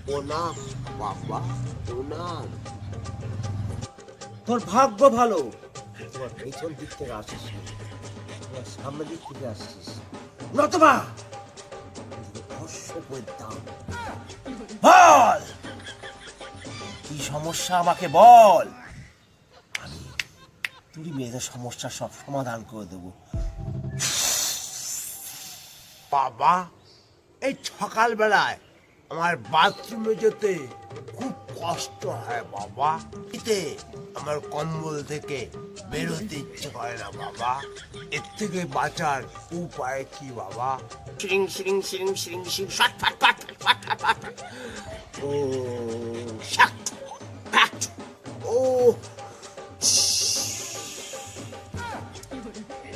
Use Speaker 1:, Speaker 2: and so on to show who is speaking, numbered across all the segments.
Speaker 1: প্রণাম বাবা, প্রণাম।
Speaker 2: তোর ভাগ্য ভালো, তোমার পেছন দিক থেকে আসিস, তোমার সামনের দিক থেকে আসছিস। নতবা বল কি সমস্যা, আমাকে বল। আমি তুই মেয়েদের সমস্যার সব সমাধান করে দেবো।
Speaker 1: বাবা, এই সকালবেলায় আমার বাথরুমে যেতে খুব কষ্ট হয় বাবা। এতে আমার কম্বল থেকে বেরোতে ইচ্ছে করে না বাবা। এর থেকে বাঁচার উপায় কি বাবা? Shrink shrink shrink shrink shrink shot ফাট ফাট ফাট ফাট ফাট ফাট। ও শাক ফাট। ও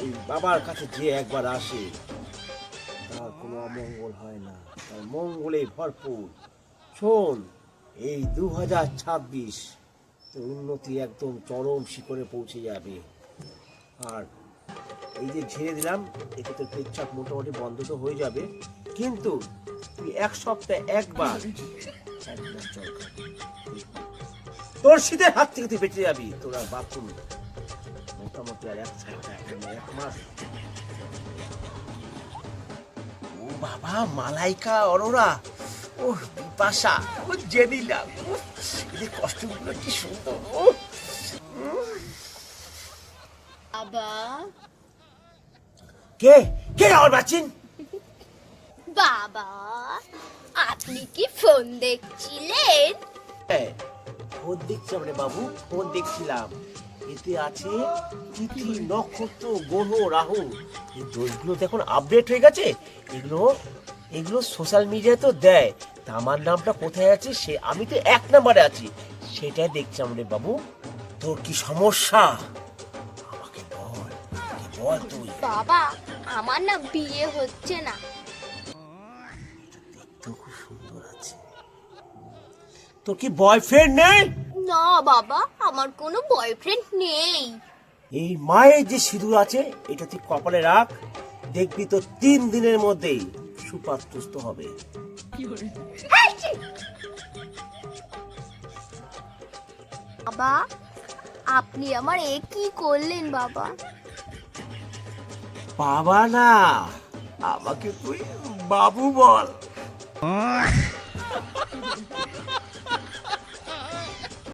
Speaker 2: এই বাবার কাছে যে একবার আসে তার কোনো অমঙ্গল হয় না, তার মঙ্গলে ভরপুর। শোন, এই 2026 উন্নতি একদম চরম শিখরে পৌঁছে যাবে। আর এই যে ঝেড়ে দিলাম, এতে তোর পেচ্ছাপ মোটামুটি বন্ধ তো হয়ে যাবে, কিন্তু তুই এক সপ্তাহে একবার জল খাবি। তোর শীতের হাত থেকে তুই বেঁচে যাবি। তোর আর বাথরুম মোটামুটি আর এক সপ্তাহ, এক মাস। ও বাবা, মালাইকা, অরোরা, ও বিপাশা, ও জেনিলা, এই কষ্টগুলো কি সুন্দর। ও
Speaker 3: বাবা,
Speaker 2: কে কে আমার বাচিন?
Speaker 3: বাবা আপনি কি ফোন দেখছিলেন?
Speaker 2: হ্যাঁ, ফোন দেখছিলাম রে বাবু, ফোন দেখছিলাম। এতে আছে তিথি, নক্ষত্র, গ্রহ, রাহু, এই দোষগুলো দেখুন আপডেট হয়ে গেছে। এগুলো সোশ্যাল মিডিয়ায় তো দেয়। তা আমার নামটা কোথায় আছে, সে আমি তো 1 নম্বরে আছি, সেটাই দেখছিলাম রে বাবু। তোর কি সমস্যা আমাকে বল, আমাকে বল তুই।
Speaker 3: বাবা, আমার না বিয়ে হচ্ছে না।
Speaker 2: দেখতেও খুব সুন্দর আছে। তোর কি বয়ফ্রেন্ড নেই?
Speaker 3: না বাবা, আমার কোনো বয়ফ্রেন্ড নেই।
Speaker 2: এই মায়ের যে সিঁদুর আছে, এটা তুই কপালে রাখ, দেখবি তো 3 দিনের মধ্যেই সুপাত্রস্ত হবে।
Speaker 3: বাবা, আপনি আমার এ কি করলেন বাবা?
Speaker 2: বাবা না, আমাকে তুই বাবু বল।